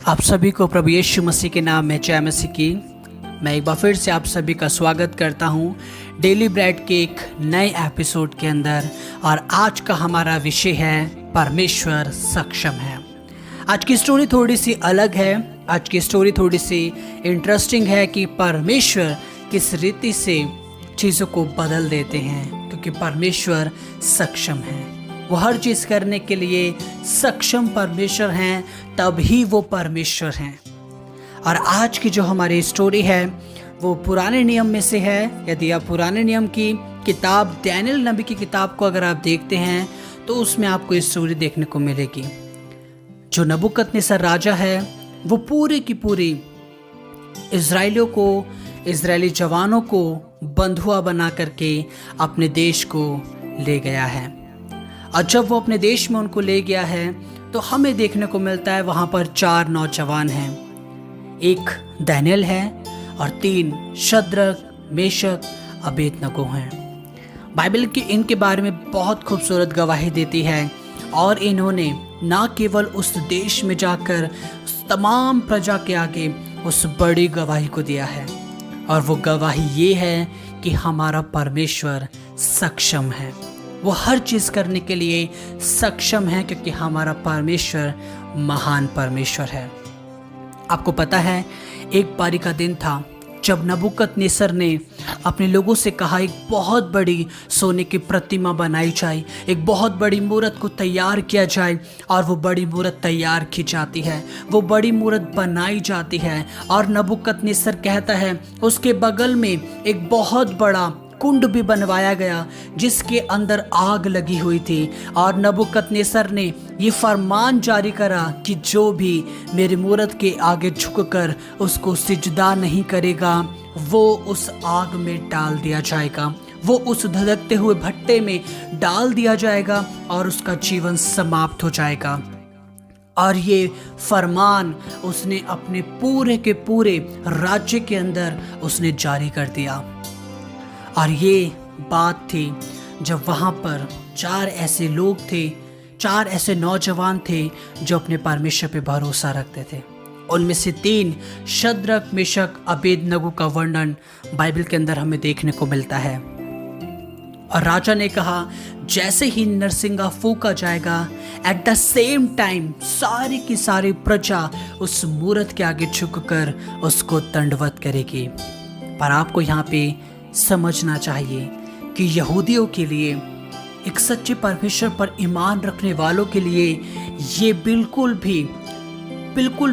आप सभी को प्रभु यीशु मसीह के नाम में जय मसीह की। मैं एक बार फिर से आप सभी का स्वागत करता हूं डेली ब्रेड के एक नए एपिसोड के अंदर। और आज का हमारा विषय है परमेश्वर सक्षम है। आज की स्टोरी थोड़ी सी अलग है। आज की स्टोरी थोड़ी सी इंटरेस्टिंग है कि परमेश्वर किस रीति से चीज़ों को बदल देते हैं, क्योंकि परमेश्वर सक्षम है। वो हर चीज़ करने के लिए सक्षम परमेश्वर हैं, तभी वो परमेश्वर हैं। और आज की जो हमारी स्टोरी है वो पुराने नियम में से है। यदि आप पुराने नियम की किताब दानियेल नबी की किताब को अगर आप देखते हैं तो उसमें आपको इस स्टोरी देखने को मिलेगी। जो नबूकदनेस्सर राजा है वो पूरी की पूरी इजराइलियों को, इजरायली जवानों को बंधुआ बना करके अपने देश को ले गया है। और जब वो अपने देश में उनको ले गया है तो हमें देखने को मिलता है वहाँ पर 4 नौजवान हैं। एक दानियेल है और 3 शद्रक, मेशक, अबेदनगो हैं। बाइबल की इनके बारे में बहुत खूबसूरत गवाही देती है। और इन्होंने ना केवल उस देश में जाकर तमाम प्रजा के आगे उस बड़ी गवाही को दिया है, और वो गवाही ये है कि हमारा परमेश्वर सक्षम है। वो हर चीज़ करने के लिए सक्षम है, क्योंकि हमारा परमेश्वर महान परमेश्वर है। आपको पता है, एक बारी का दिन था जब नबूकदनेस्सर ने अपने लोगों से कहा एक बहुत बड़ी सोने की प्रतिमा बनाई जाए, एक बहुत बड़ी मूरत को तैयार किया जाए। और वो बड़ी मूरत तैयार की जाती है, वो बड़ी मूरत बनाई जाती है। और नबूकदनेस्सर कहता है उसके बगल में एक बहुत बड़ा कुंड भी बनवाया गया जिसके अंदर आग लगी हुई थी। और नबूकदनेस्सर ने ये फरमान जारी करा कि जो भी मेरी मूरत के आगे झुककर उसको सिजदा नहीं करेगा वो उस आग में डाल दिया जाएगा, वो उस धधकते हुए भट्टे में डाल दिया जाएगा और उसका जीवन समाप्त हो जाएगा। और ये फरमान उसने अपने पूरे के पूरे राज्य के अंदर उसने जारी कर दिया। और ये बात थी जब वहाँ पर 4 ऐसे लोग थे, 4 ऐसे नौजवान थे जो अपने परमेश्वर पे भरोसा रखते थे। उनमें से 3 शद्रक, मेशक, अबेदनगो का वर्णन बाइबल के अंदर हमें देखने को मिलता है। और राजा ने कहा जैसे ही नरसिंगा फूंका जाएगा, एट द सेम टाइम सारी की सारी प्रजा उस मूरत के आगे झुककर उसको दंडवत करेगी। पर आपको यहाँ पे समझना चाहिए कि यहूदियों के लिए, एक सच्चे परमेश्वर पर ईमान रखने वालों के लिए ये बिल्कुल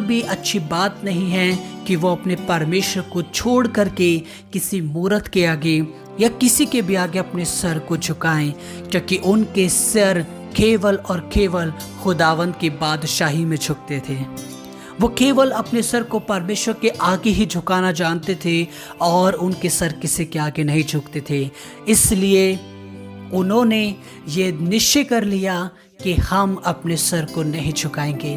भी अच्छी बात नहीं है कि वो अपने परमेश्वर को छोड़ करके किसी मूरत के आगे या किसी के भी आगे अपने सर को झुकाएं, क्योंकि उनके सर केवल और केवल खुदावंद की बादशाही में झुकते थे। वो केवल अपने सर को परमेश्वर के आगे ही झुकाना जानते थे और उनके सर किसी के आगे नहीं झुकते थे। इसलिए उन्होंने ये निश्चय कर लिया कि हम अपने सर को नहीं झुकाएंगे।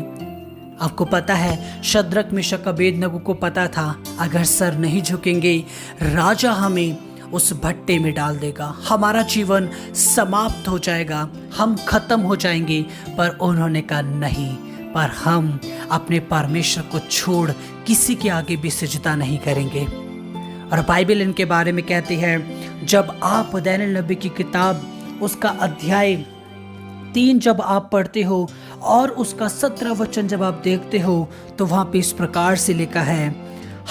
आपको पता है, शद्रक, मेशक, अबेदनगो को पता था अगर सर नहीं झुकेंगे राजा हमें उस भट्टे में डाल देगा, हमारा जीवन समाप्त हो जाएगा, हम खत्म हो जाएंगे। पर उन्होंने कहा नहीं, पर हम अपने परमेश्वर को छोड़ किसी के आगे भी सिजदा नहीं करेंगे। और बाइबल इनके बारे में कहती है, जब आप दानियेल नबी की किताब उसका अध्याय 3 जब आप पढ़ते हो और उसका 17 वचन जब आप देखते हो तो वहाँ पे इस प्रकार से लिखा है,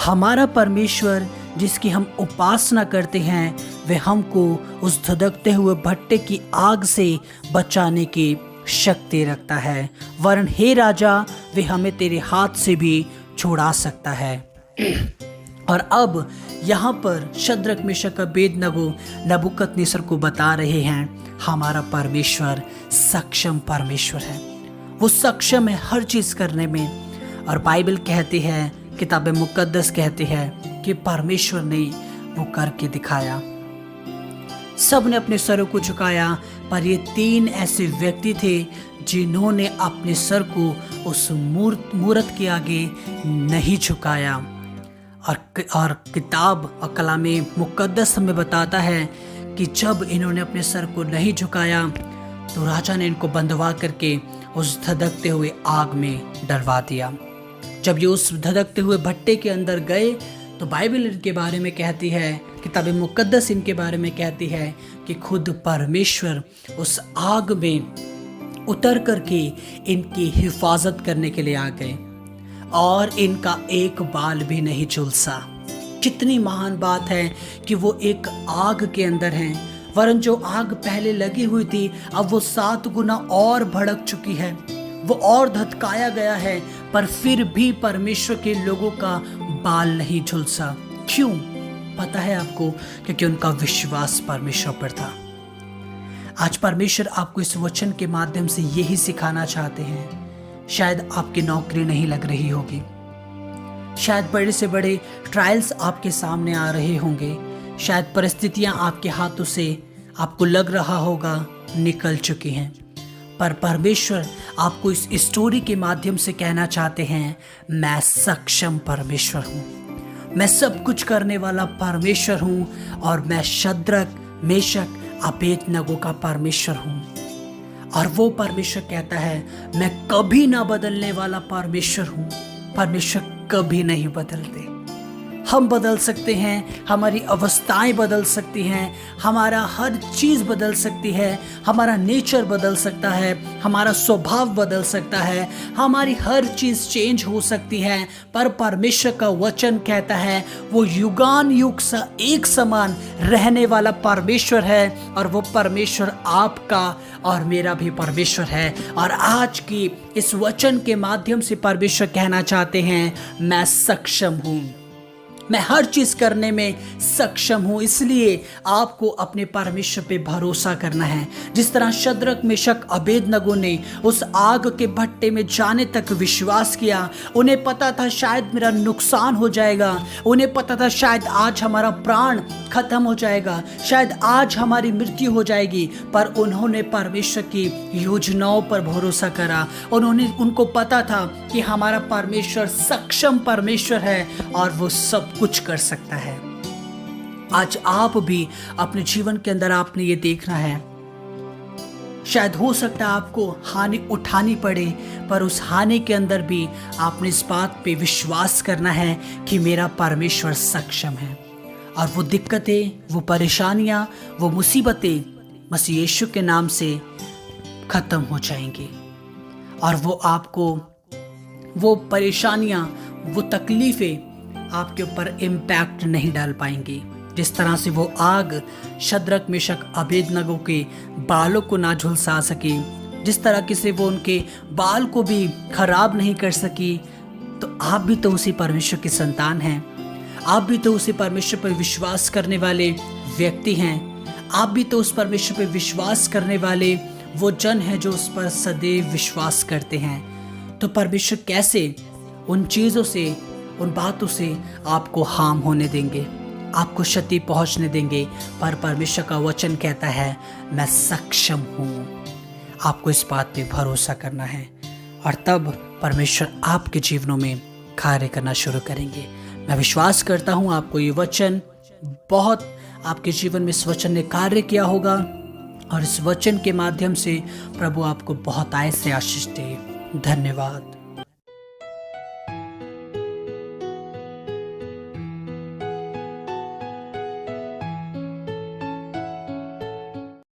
हमारा परमेश्वर जिसकी हम उपासना करते हैं वह हमको उस धधकते हुए भट्टे की आग से बचाने की शक्ति रखता है, वरन हे राजा वे हमें तेरे हाथ से भी छुड़ा सकता है। और अब यहाँ पर शद्रक, मेशक, अबेदनगो नबूकदनेस्सर को बता रहे हैं हमारा परमेश्वर सक्षम परमेश्वर है, वो सक्षम है हर चीज़ करने में। और बाइबल कहती है, किताब मुकद्दस कहती है कि परमेश्वर ने वो करके दिखाया। सब ने अपने सरों को झुकाया, पर ये 3 ऐसे व्यक्ति थे जिन्होंने अपने सर को उस मूरत के आगे नहीं झुकाया। और किताब और कलाम मुकद्दस हमें बताता है कि जब इन्होंने अपने सर को नहीं झुकाया तो राजा ने इनको बंधवा करके उस धधकते हुए आग में डलवा दिया। जब ये उस धधकते हुए भट्टे के अंदर गए तो बाइबल इनके बारे में कहती है, किताब मुकद्दस इनके बारे में कहती है कि खुद परमेश्वर उस आग में उतर करके इनकी हिफाजत करने के लिए आ गए और इनका एक बाल भी नहीं झुलसा। कितनी महान बात है कि वो एक आग के अंदर हैं, वरन जो आग पहले लगी हुई थी अब वो 7 गुना और भड़क चुकी है, वो और धधकाया गया है, पर फिर भी परमेश्वर के लोगों का बाल नहीं झुलसा। क्यों? पता है आपको? क्योंकि उनका विश्वास परमेश्वर पर था। आज परमेश्वर आपको इस वचन के माध्यम से यही सिखाना चाहते हैं। शायद आपकी नौकरी नहीं लग रही होगी, शायद बड़े से बड़े ट्रायल्स आपके सामने आ रहे होंगे, शायद परिस्थितियां आपके हाथों से आपको लग रहा होगा निकल चुकी हैं, पर परमेश्वर आपको इस स्टोरी के माध्यम से कहना चाहते हैं, मैं सक्षम परमेश्वर हूँ, मैं सब कुछ करने वाला परमेश्वर हूँ और मैं शद्रक मेशक अबेदनगो का परमेश्वर हूँ। और वो परमेश्वर कहता है, मैं कभी ना बदलने वाला परमेश्वर हूँ। परमेश्वर कभी नहीं बदलते। हम बदल सकते हैं, हमारी अवस्थाएं बदल सकती हैं, हमारा हर चीज़ बदल सकती है, हमारा नेचर बदल सकता है, हमारा स्वभाव बदल सकता है, हमारी हर चीज़ चेंज हो सकती है, पर परमेश्वर का वचन कहता है वो युगान युग सा एक समान रहने वाला परमेश्वर है और वो परमेश्वर आपका और मेरा भी परमेश्वर है। और आज की इस वचन के माध्यम से परमेश्वर कहना चाहते हैं, मैं सक्षम हूँ, मैं हर चीज करने में सक्षम हूं। इसलिए आपको अपने परमेश्वर पे भरोसा करना है। जिस तरह शद्रक मेशक अबेदनगो ने उस आग के भट्टे में जाने तक विश्वास किया, उन्हें पता था शायद मेरा नुकसान हो जाएगा, उन्हें पता था शायद आज हमारा प्राण खत्म हो जाएगा, शायद आज हमारी मृत्यु हो जाएगी, पर उन्होंने परमेश्वर की योजनाओं पर भरोसा करा। उनको पता था कि हमारा परमेश्वर सक्षम परमेश्वर है और वो सब कुछ कर सकता है। आज आप भी अपने जीवन के अंदर आपने ये देखना है, शायद हो सकता है आपको हानि उठानी पड़े, पर उस हानि के अंदर भी आपने इस बात पे विश्वास करना है कि मेरा परमेश्वर सक्षम है और वो दिक्कतें, वो परेशानियां, वो मुसीबतें मसीह यीशु के नाम से खत्म हो जाएंगी और वो आपको, वो परेशानियां, वो तकलीफें आपके ऊपर इम्पैक्ट नहीं डाल पाएंगी। जिस तरह से वो आग शद्रक मेशक अबेदनगो के बालों को ना झुलसा सकी, जिस तरह से वो उनके बाल को भी खराब नहीं कर सकी, तो आप भी तो उसी परमेश्वर की संतान हैं। आप भी तो उसी परमेश्वर पर विश्वास करने वाले व्यक्ति हैं। आप भी तो उस परमेश्वर पर विश्वास करने वाले वो जन हैं जो उस पर सदैव विश्वास करते हैं। तो परमेश्वर कैसे उन चीज़ों से, उन बातों से आपको हार्म होने देंगे, आपको क्षति पहुंचने देंगे? पर परमेश्वर का वचन कहता है, मैं सक्षम हूँ। आपको इस बात पे भरोसा करना है और तब परमेश्वर आपके जीवनों में कार्य करना शुरू करेंगे। मैं विश्वास करता हूँ आपको ये वचन बहुत, आपके जीवन में इस वचन ने कार्य किया होगा और इस वचन के माध्यम से प्रभु आपको बहुत आय से आशीष दे। धन्यवाद।